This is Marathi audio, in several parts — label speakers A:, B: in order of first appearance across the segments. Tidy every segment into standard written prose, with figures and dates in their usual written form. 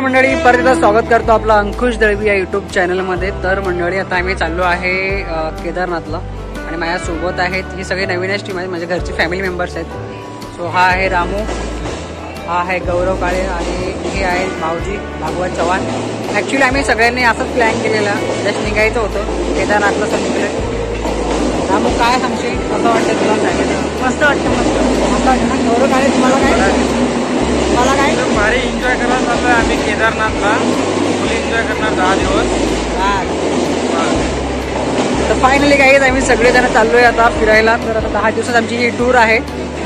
A: मंडळी परत एकदा स्वागत करतो आपला अंकुश दळवी या युट्यूब चॅनलमध्ये। तर मंडळी आता आम्ही चाललो आहे केदारनाथला आणि माझ्यासोबत आहेत ही सगळी नवीनच टीम आहे, माझ्या घरची फॅमिली मेंबर्स आहेत। सो हा आहे रामू, हा आहे गौरव काळे आणि हे आहे भाऊजी भागवत चव्हाण। ॲक्च्युली आम्ही सगळ्यांनी असंच प्लॅन केलेला, जस्ट निघायचं होतं केदारनाथला सगळीकडे। रामू काय सांगशील, कसं वाटतं तुला?
B: मस्त वाटतं,
A: मस्त वाटतं ना? गौरव काळे तुम्हाला काय? मला काय
B: भारी एन्जॉय करायला चाललोय आम्ही केदारनाथला, फुल एन्जॉय करणार 10 दिवस।
A: तर फायनली काही आम्ही सगळेजण चाललोय आता फिरायला। तर आता 10 दिवसात आमची ही टूर आहे,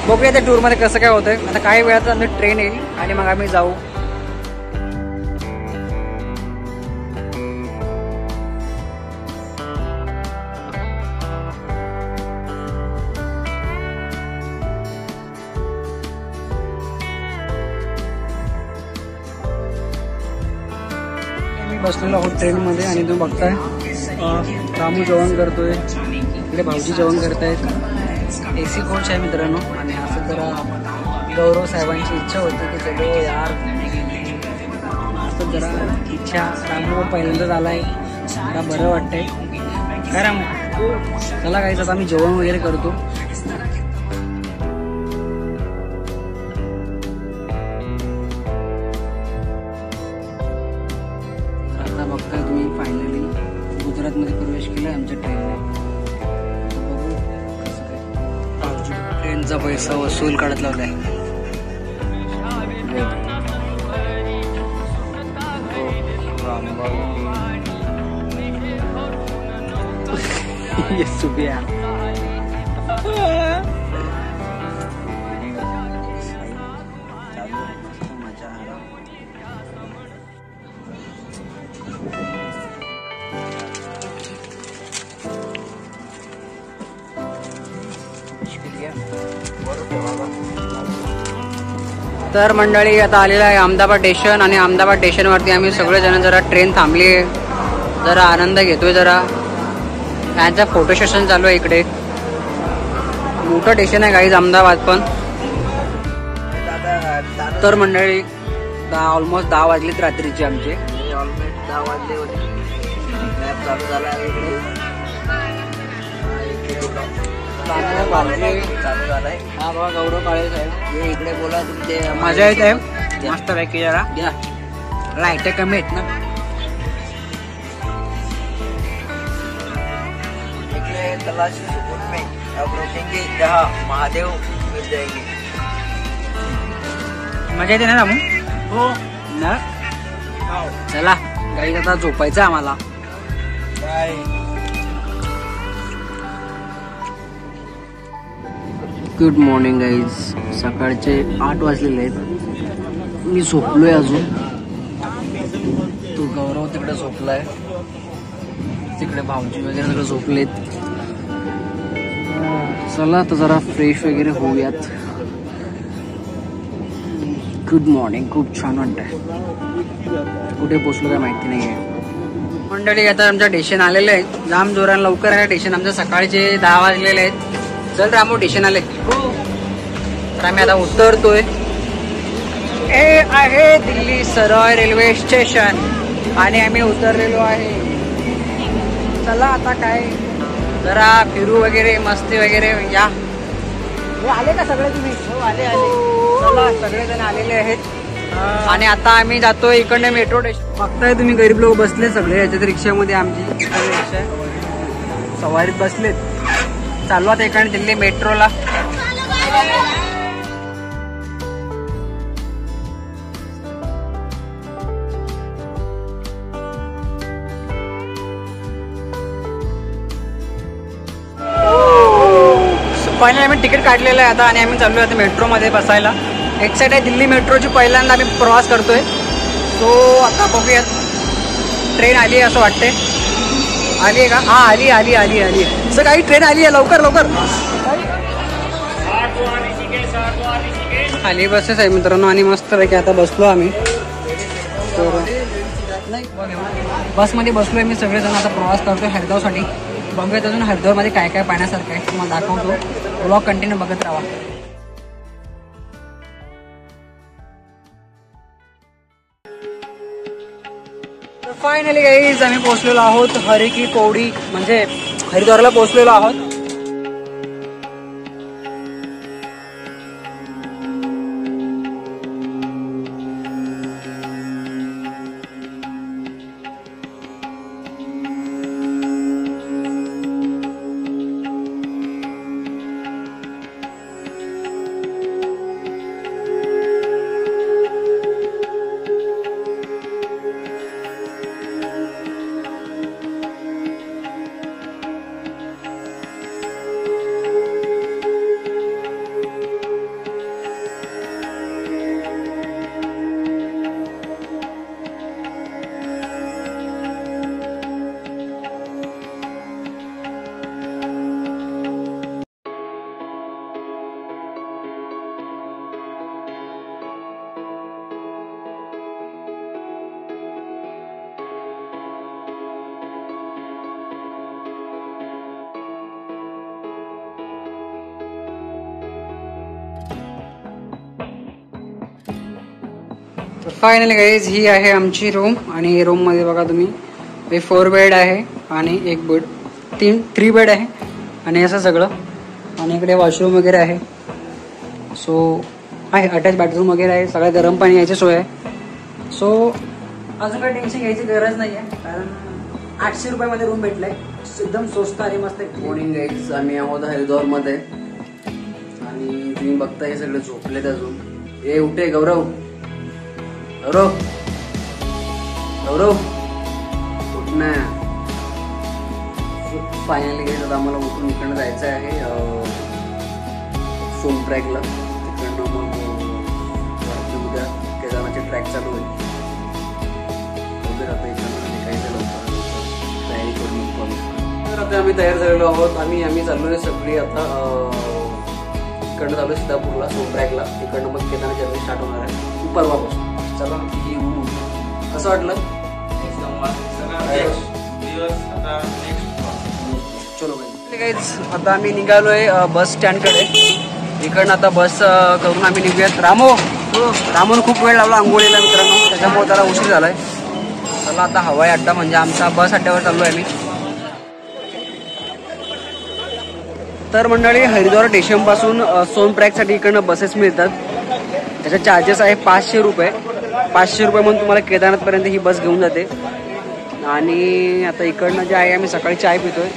A: बघूया त्या टूरमध्ये कसं काय होतंय। आता काही वेळात आम्ही ट्रेन येईल आणि मग आम्ही जाऊ। बसलेलो आहोत ट्रेन मध्ये आणि तुम्ही बघताय रामू जेवण करतोय, इकडे भाऊजी जेवण करतायत। एसी कोच आहे मित्रांनो। आणि असं जरा गौरव साहेबांची इच्छा होती की चलो यार, असं जरा इच्छा। रामू पहिल्यांदाच आलाय, जरा बरं वाटतंय काय रामू? चला काही आता आम्ही जेवण वगैरे करतो। बघताय तुम्ही फायनली गुजरातमध्ये प्रवेश केला आमच्या ट्रेनने। बघू कसं काय ट्रेनचा पैसा वसूल काढत लावलाय। सुबिया तर मंडळी आता आलेला आहे अहमदाबाद स्टेशन आणि अहमदाबाद स्टेशनवरती आम्ही सगळेजण जरा ट्रेन थांबली आहे, जरा आनंद घेतोय। जरा त्यांचा फोटो सेशन चालू आहे इकडे, मोठं स्टेशन आहे गाईज अहमदाबाद पण। तर मंडळी ऑलमोस्ट 10 वाजलीत रात्रीचे आमचे, ऑलमोस्ट 10 वाजले होते। मॅप चालू झाला आहे इकडे, चालू झालाय। हा बघा गौरव काळे साहेब, हे इकडे बोला तुमचे मजा येत आहे मस्त पैकी। जरा घ्या, लाईट कमी आहेत ना इकडे। तलाशी सुकून में अप्रोचेंगे जहाँ महादेव मिल जाएंगे। मजा येते ना रामू? हो ना। चला गाईज आता झोपायचं आम्हाला, बाय। गुड मॉर्निंग गाईज, सकाळचे 8 वाजलेले आहेत। मी झोपलोय अजून, तो गौरव तिकडे झोपलाय, तिकडे भाऊजी वगैरे सगळं झोपलेत। चला आता जरा फ्रेश वगैरे होऊयात। गुड मॉर्निंग, खूप छान वाटतंय। कुठे पोचलो काय माहिती नाही आहे। मंडळी आता आमच्या स्टेशन आलेलं आहे, जाम जोरान लवकर आहे स्टेशन आमचं, सकाळचे 10 वाजलेले आहेत। चल रामू स्टेशन आले, तर आम्ही आता उतरतोय। हे आहे दिल्ली सराय रेल्वे स्टेशन आणि आम्ही उतरलेलो आहे। चला आता काय जरा फिरू वगैरे, मस्ती वगैरे या। हो आले का सगळे तुम्ही? हो आले आले, चला सगळेजण आलेले आहेत। आणि आता आम्ही जातोय इकडे मेट्रो स्टेशन। बघताय तुम्ही गरीब लोक बसले सगळे याच्यात रिक्षामध्ये, आमची रिक्षा सवारीत बसलेत। चालू आता इकडे दिल्ली मेट्रोला। फायनली आम्ही तिकीट काढलेलं आहे आता आणि आम्ही चाललो आहे मेट्रोमध्ये बसायला। एक्साइट आहे दिल्ली मेट्रोची, पहिल्यांदा आम्ही प्रवास करतोय। सो आता बघूयात, ट्रेन आली आहे असं वाटते। आली आहे का? हा आली आली आली आली सर, काही ट्रेन आली आहे, लवकर लवकर। खाली बसेस आहे मित्रांनो आणि मस्त पैकी आता बसलो आम्ही। तर बसमध्ये बसलोय मी, सगळेजण आता प्रवास करतोय हरिद्वारसाठी। बघूयात अजून हरिद्वारमध्ये काय काय पाहण्यासारखं आहे, तुम्हाला दाखवतो। ब्लॉग कंटिन्यू बघत राहा। फायनली गाईज आम्ही पोहोचलेलो आहोत हरी की पौडी म्हणजे हरिद्वारला पोहोचलेलो आहोत. फायनली गाईज ही आहे आमची रूम आणि रूम मध्ये बघा तुम्ही 4 बेड आहे आणि 1 बेड 3 बेड आहे आणि असं सगळं आणि इकडे वॉशरूम वगैरे आहे. सो आहे अटॅच बाथरूम वगैरे आहे. सगळं गरम पाणी यायची सोय आहे. सो अजून काही टेन्शन घ्यायची गरज नाही आहे कारण 800 रुपयामध्ये रूम भेटलाय एकदम स्वस्त आणि मस्त. मॉर्निंग गाईज आम्ही आहोत हरिद्वार मध्ये आणि तुम्ही बघताय हे सगळे झोपलेत अजून. ए उठे गौरव गौरव गौरव उठ ना. फायनली गेलं आता आम्हाला उठून इकडनं जायचं आहे सोनट्रॅकला. तिकडनं मग उद्या केदारनाथची ट्रॅक चालू होईल. आता इकडनं निघायचं लवकर तयारी करून. तर आता आम्ही तयार झालेलो आहोत. आम्ही चाललोय सगळी आता इकडनं चालू सीतापूरला सोनट्रॅकला. तिकडनं मग केदारनाथ जर्नी स्टार्ट होणार आहे परवापासून. चला कसं वाटलं? चलो गाईज आता आम्ही निघालोय बस स्टँड कडे. इकडनं आता बस करून आम्ही निघूयात. रामोन खूप वेळ लावला आंघोळीला मित्रांनो त्याच्यामुळे त्याला उशीर झालाय. चला आता हवाई अड्डा म्हणजे आमचा बस अड्ड्यावर चाललोय आम्ही. तर मंडळी हरिद्वार स्टेशन पासून सोनप्रयागसाठी इकडनं बसेस मिळतात. त्याचे चार्जेस आहे 500 रुपये. 500 रुपये म्हणून तुम्हाला केदारनाथपर्यंत ही बस घेऊन जाते. आणि आता इकडनं जे आहे आम्ही सकाळी चाय पितोय.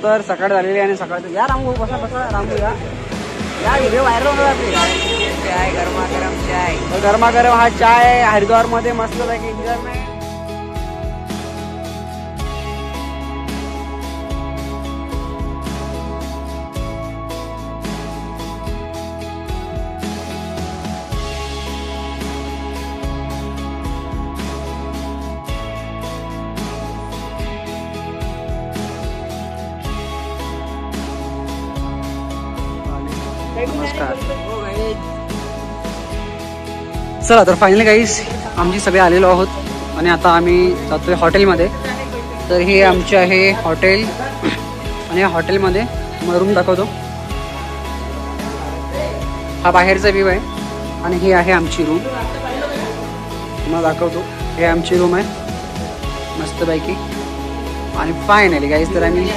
A: तर सकाळ झालेली आहे आणि सकाळचं या रामू बसा बसा रामू या व्हिडिओ व्हायरल होणार आपली चाय गरमागरम चाय. गरमागरम हा चाय हरिद्वार मध्ये मस्त पैकी एन्जॉयमेंट. नमस्कार. चला तर फायनली गाईस आमची सगळे आलेलो आहोत आणि आता आम्ही जातोय हॉटेलमध्ये. तर हे आमचे आहे हॉटेल आणि या हॉटेलमध्ये मला रूम दाखवतो. हा बाहेरचा व्ह्यू आहे आणि ही आहे आमची रूम. तुम्हाला दाखवतो. हे आमची रूम आहे मस्तपैकी. आणि फायनली गाईस तर आम्ही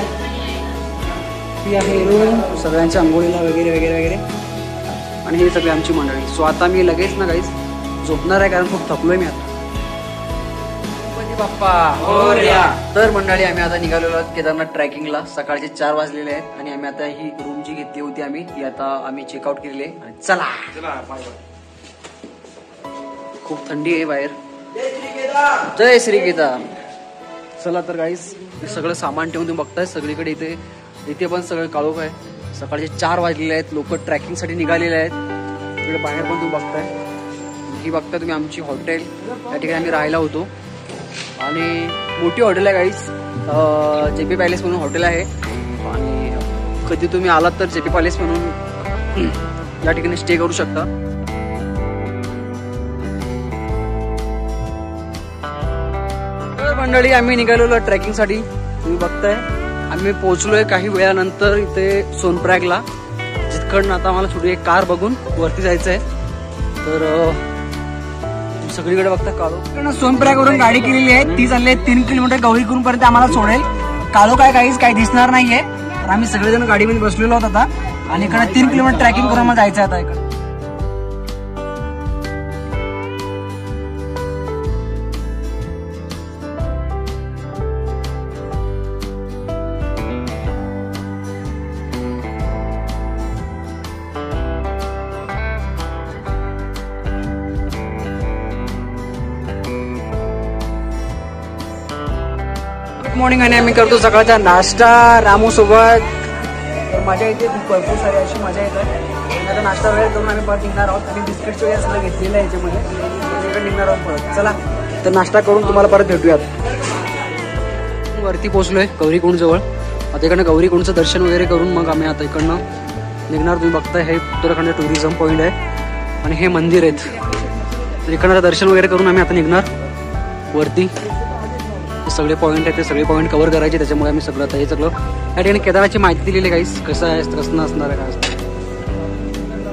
A: ही आहे रूम सगळ्यांच्या आंघोळीला वगैरे वगैरे वगैरे आणि ही सगळी आमची मंडळी. सो आता मी लगेच ना गाईस झोपणार आहे कारण खूप थकलोय मी आता. बाप्पा. तर मंडळी आम्ही आता निघालेलो आहोत केदारनाथ ट्रॅकिंगला. सकाळचे 4 वाजलेले आहेत आणि आम्ही आता ही रूम जी घेतली होती आम्ही ती आता आम्ही चेकआउट केलेली आहे. आणि चला खूप थंडी आहे बाहेर. जय श्री केदार. चला तर गाईस सगळं सामान ठेवून तुम्ही बघताय सगळीकडे इथे पण सगळं काळोख आहे. सकाळचे 4 वाजलेले आहेत. लोक ट्रॅकिंग साठी निघालेले आहेत. इकडे बाहेर पण तुम्ही बघताय. ही बघताय तुम्ही आमची हॉटेल. त्या ठिकाणी आम्ही राहायला होतो आणि मोठी हॉटेल आहे गाईस. जेपी पॅलेस म्हणून हॉटेल आहे आणि कधी तुम्ही आलात तर जेपी पॅलेस म्हणून या ठिकाणी स्टे करू शकता. तर मंडळी आम्ही निघालेलो ट्रेकिंग साठी. तुम्ही बघताय आम्ही पोहोचलोय काही वेळानंतर इथे सोनप्रयागला. जिथकडनं आता आम्हाला थोडी एक कार बघून वरती जायचं आहे. तर सगळीकडे बघता काळो. सोनप्रयागवरून गाडी केलेली आहे, ती चालली आहे 3 किलोमीटर गौरीकुंड पर्यंत आम्हाला सोडेल. काळो काय काही दिसणार नाहीये. तर आम्ही सगळेजण गाडीमध्ये बसलेलो आहोत आता आणि इकडे 3 किलोमीटर ट्रॅकिंग करून आम्हाला जायचं आता इकडे. Good morning. आणि आम्ही करतो सकाळचा नाश्ता रामू सोबत. मजा येते खूप, भरपूर सारी अशी मजा येते. आणि आता नाश्ता वगैरे करून आम्ही परत निघणार आहोत आणि बिस्किट्स वगैरे सगळं घेतलेलं आहे याच्यामध्ये. तिकडे निघणार आहोत परत. चला तर नाश्ता करून तुम्हाला परत भेटूयात. वरती पोहोचलोय गौरीकुंड जवळ. आता इकडनं गौरीकुंडचं दर्शन वगैरे करून मग आम्ही आता इकडनं निघणार. तुम्ही बघताय हे उत्तराखंड टुरिझम पॉईंट आहे आणि हे मंदिर आहेत. तर इकडनं दर्शन वगैरे करून आम्ही आता निघणार वरती. सगळे पॉईंट आहेत, ते सगळे पॉईंट कव्हर करायचे. त्याच्यामुळे आम्ही सगळं आता हे सगळं या ठिकाणी केदारची माहिती दिलेली आहे. काहीच कसं आहे, कसं नसणार आहे, काय असतं.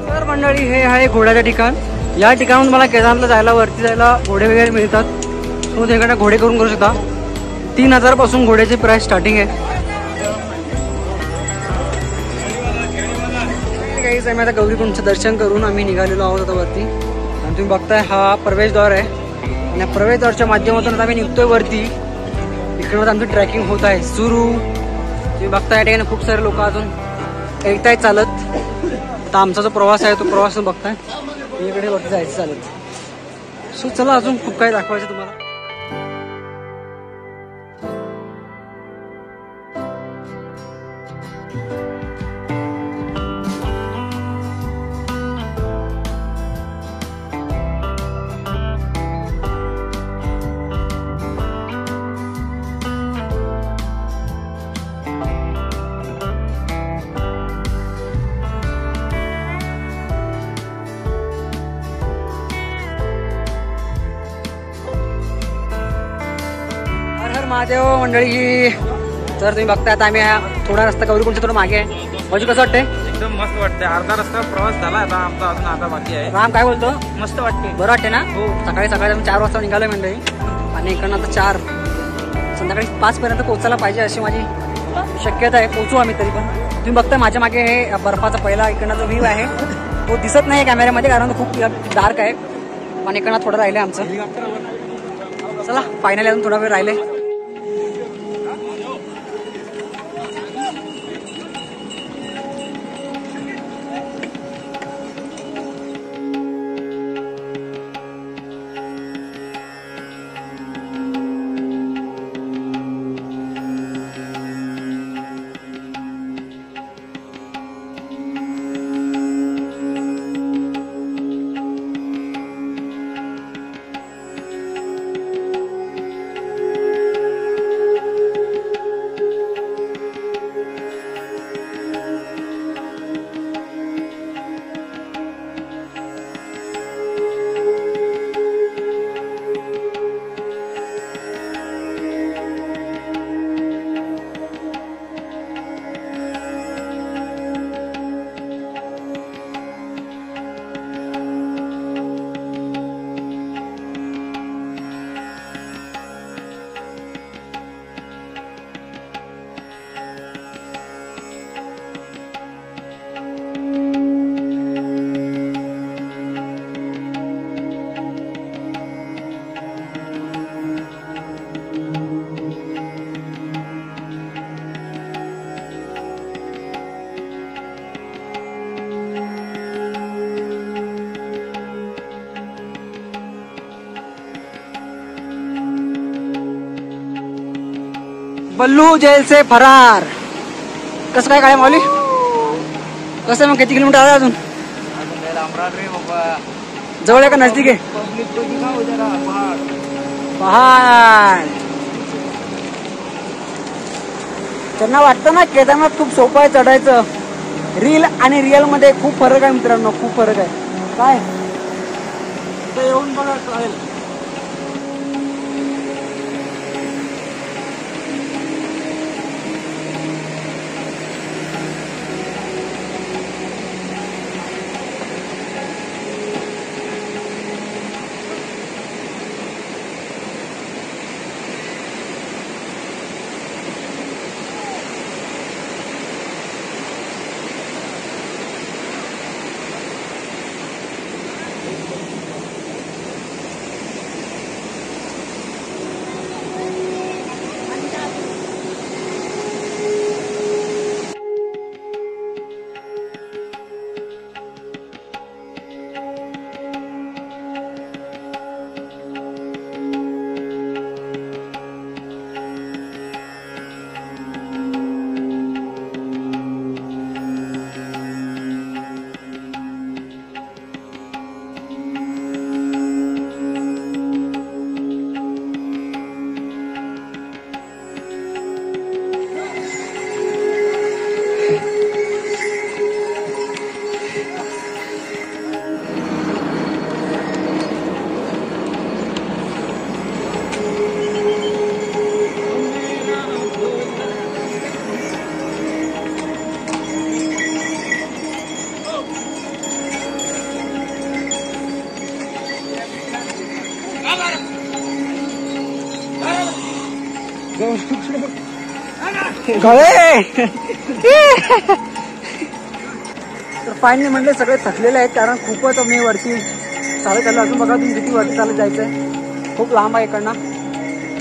A: तर मंडळी हे आहे घोड्याचं ठिकाण. या ठिकाणून मला केदारला जायला, वरती जायला घोडे वगैरे मिळतात. तो तिकडे घोडे करून करू शकता. 3000 पासून घोड्याची प्राइस स्टार्टिंग आहे. काहीच आम्ही आता गौरीकुंडचं दर्शन करून आम्ही निघालेलो आहोत आता वरती. आणि तुम्ही बघताय हा प्रवेशद्वार आहे आणि या प्रवेशद्वारच्या माध्यमातून आता आम्ही निघतोय वरती. इकडे आमची ट्रॅकिंग होत आहे सुरू. तुम्ही बघताय या ठिकाणी खूप सारे लोक अजून येत आहेत चालत. आता आमचा जो प्रवास आहे तो प्रवास बघताय इकडे वरती जायचं चालत. सो चला अजून खूप काही दाखवायचं तुम्हाला. महादेव मंडळी. तर तुम्ही बघताय आता आम्ही थोडा रस्ता गौरीकुंडच्या थोडं मागे आहे. म्हणजे कसं वाटतंय?
B: एकदम मस्त वाटतंय. अर्धा रस्ता प्रवास झाला आता आमचा, अजून अर्धा बाकी आहे.
A: राम काय बोलतो?
B: मस्त वाटते.
A: बरं वाटते ना?
B: हो.
A: सकाळी आम्ही 4 वाजता निघालोय मंडळी आणि इकडनं आता 4 संध्याकाळी 5 पर्यंत पोहोचायला पाहिजे अशी माझी शक्यता आहे. पोहोचू आम्ही तरी पण. तुम्ही बघताय माझ्या मागे हे बर्फाचा पहिला इकडनं जो व्ह्यू आहे तो दिसत नाही कॅमेऱ्यामध्ये कारण खूप डार्क आहे. पण इकडनं थोडं राहिलंय आमचं. चला फायनली अजून थोडा वेळ राहिले. बल्लू जेल से फरार. कसं काय काय माऊली? कसं मग किती किलोमीटर आहे अजून? जवळ आहे का नजदीक आहे? पहाड. त्यांना वाटतं ना केदारनाथ खूप सोपं आहे चढायचं. रील आणि रिअल मध्ये खूप फरक आहे मित्रांनो, खूप फरक आहे. काय येऊन बघा कळेल. गळे. तर फायनली म्हणले सगळे थकलेले आहेत कारण खूपच मी वरती चालत आलो. अजून बघा तुम्ही किती वरती चालत जायचंय. खूप लांब आहे इकडनं.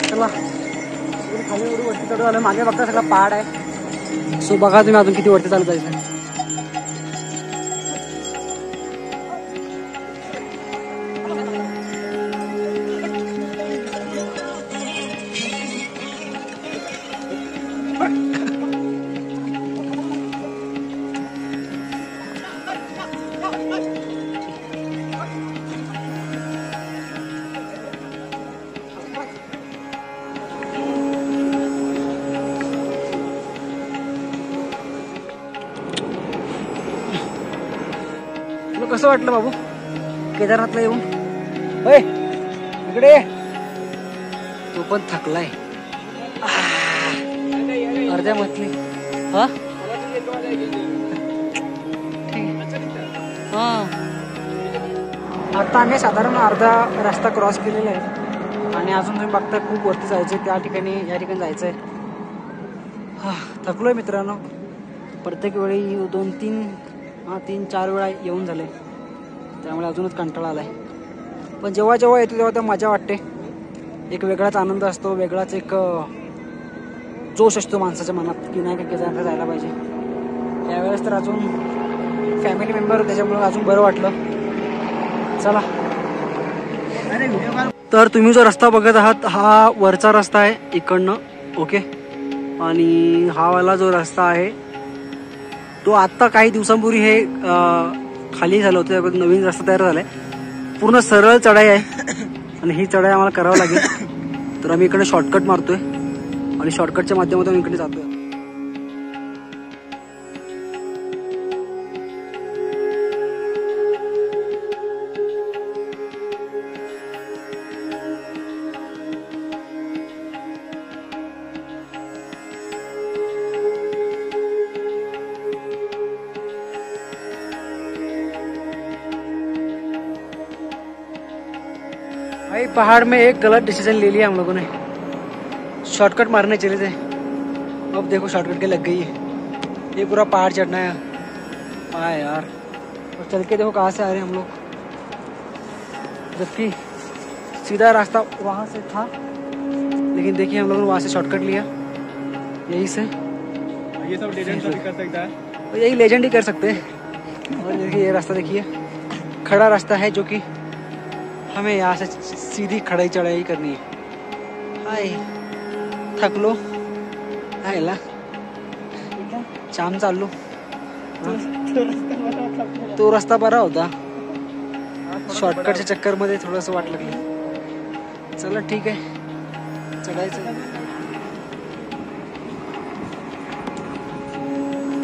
A: चला खाली एवढी वरती चढून आलं. मागे बघता सगळा पहाड आहे. सो बघा तुम्ही अजून किती वरती चालत जायचंय. तुला कसं वाटलं बाबू केदारनाथला येऊन? होय इकडे तो पण थकलाय अर्ध्या मतली. हा आता आम्ही साधारण अर्धा रस्ता क्रॉस केलेला आहे आणि अजून तुम्ही बघता खूप वरती जायचंय. त्या ठिकाणी या ठिकाणी जायचंय. थकलोय मित्रांनो. प्रत्येक वेळी 2-3-4 वेळा येऊन झाले त्यामुळे अजूनच कंटाळा आलाय. पण जेव्हा जेव्हा येतो तेव्हा तर मजा वाटते. एक वेगळाच आनंद असतो. वेगळाच एक जोश असतो माणसाच्या मनात की नाही का केदारनाथला जायला पाहिजे. यावेळेस तर अजून फॅमिली मेंबर त्याच्यामुळे अजून बरं वाटलं. चला तर तुम्ही जो रस्ता बघत आहात हा वरचा रस्ता आहे इकडनं. ओके. आणि हा वाला जो रस्ता आहे तो आत्ता काही दिवसांपूर्वी हे खाली झालं होतं. त्यामध्ये नवीन रस्ता तयार झालाय. पूर्ण सरळ चढाई आहे आणि ही चढाई आम्हाला करावं लागेल. तर आम्ही इकडे शॉर्टकट मारतोय आणि शॉर्टकटच्या माध्यमातून इकडे जातोय. भाई पहाड़ में एक गलत डिसीजन ले लिया हम लोगों ने. शॉर्टकट मारने चले थे. अब देखो शॉर्टकट के लग गई है. ये पूरा पहाड़ चढ़ना है. हाँ यार. और चल के देखो कहाँ से आ रहे हैं हम लोग. जबकि सीधा रास्ता वहाँ से था लेकिन देखिए हम लोगों ने वहाँ से शॉर्टकट लिया. यही से
B: ये सब लेजेंड भी कर सकता है.
A: तो यही लेजेंड ही कर सकते हैं. और देखिए ये रास्ता देखिए खड़ा रास्ता है जो कि हमें यहाँ से सीधी खड़ाई चढ़ाई करनी है. हाय थकलो हायला जाम चाललो. तो रस्ता बरा होता. शॉर्टकटच्या चक्कर मध्ये थोडंसं वाट लागलं. चला ठीक आहे चढायचं.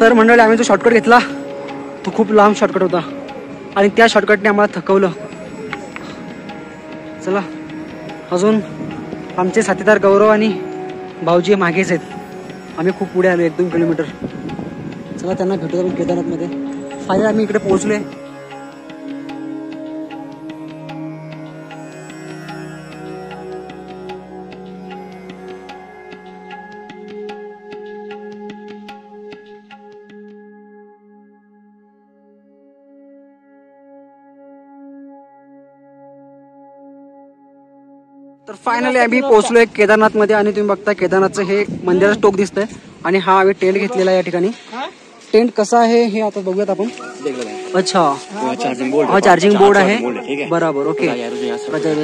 A: तर मंडळी आम्ही जो शॉर्टकट घेतला तो खूप लांब शॉर्टकट होता आणि त्या शॉर्टकटने आम्हाला थकवलं. चला अजून आमचे साथीदार गौरव आणि भाऊजी मागेच आहेत. आम्ही खूप पुढे आलो 1-2 किलोमीटर. चला त्यांना भेटू आपण केदारनाथमध्ये. फायनली आम्ही इकडे पोहोचलोय. तर फायनली आम्ही पोहोचलोय केदारनाथ मध्ये आणि तुम्ही बघता केदारनाथचं हे मंदिराचं टोक दिसतंय आणि हा आम्ही टेंट घेतलेला आहे या ठिकाणी. टेंट कसा आहे हे आता बघूयात आपण. अच्छा हा चार्जिंग बोर्ड आहे. बराबर ओके.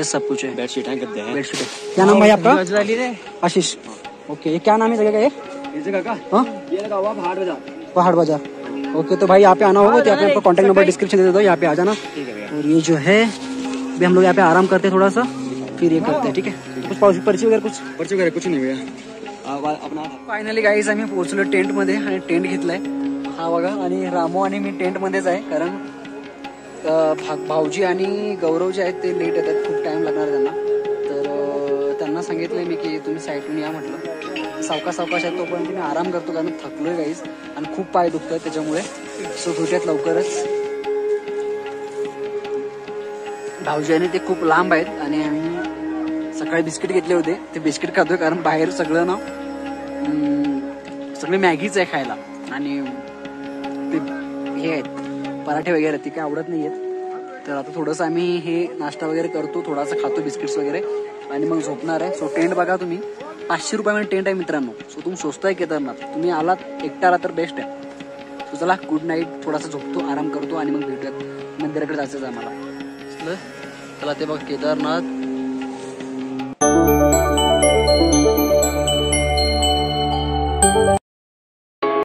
A: सब कुछ है. बेडशीट है क्या नाम भाई आपका? आशीष. ओके क्या नाम है जगह का? ये जगह का ये लगा हुआ पहाड़ बाजार. ओके तो भाई यहाँ पे आना होगा तो आपको कॉन्टेक्ट नंबर डिस्क्रिप्शन दे देता हूँ. यहाँ पे आ जाना. और ये जो है भी हम लोग यहाँ पे आराम करते हैं थोड़ा सा फिर ये करते हैं. ठीक है. कुछ पर्ची वगैरे कुछ नाही भैया. फायनली गाईज आम्ही पोहोचलो टेंट मध्ये आणि टेंट घेतलाय हा बघा. आणि रामो आणि मी टेंट मध्येच आहे कारण भाऊजी आणि गौरव जे आहेत ते लेट येतात. खूप टाइम लागणार त्यांना. तर त्यांना सांगितलंय मी की तुम्ही साईडून या म्हटलं. सावकाश आहे तोपर्यंत मी आराम करतो कारण थकलोय गाईज आणि खूप पाय दुखतात त्याच्यामुळे. सो भेटूयात लवकरच. भाऊजी आणि ते खूप लांब आहेत आणि आम्ही सकाळी बिस्किट घेतले होते ते बिस्किट खातोय कारण बाहेर सगळं ना सगळे मॅगीच आहे खायला आणि ते हे आहेत पराठे वगैरे ती काय आवडत नाही आहेत. तर आता थोडंसं आम्ही हे नाश्ता वगैरे करतो, थोडासा खातो बिस्किट्स वगैरे आणि मग झोपणार आहे. सो टेंट बघा तुम्ही, 500 रुपयामध्ये टेंट आहे मित्रांनो. सो तुम्ही स्वस्त आहे केदारनाथ, तुम्ही आलात एकटा आला तर बेस्ट आहे. सो चला गुड नाईट, थोडासा झोपतो, आराम करतो आणि मग भेटूयात. मंदिराकडे जायचं आहे आम्हाला. चला ते बघ केदारनाथ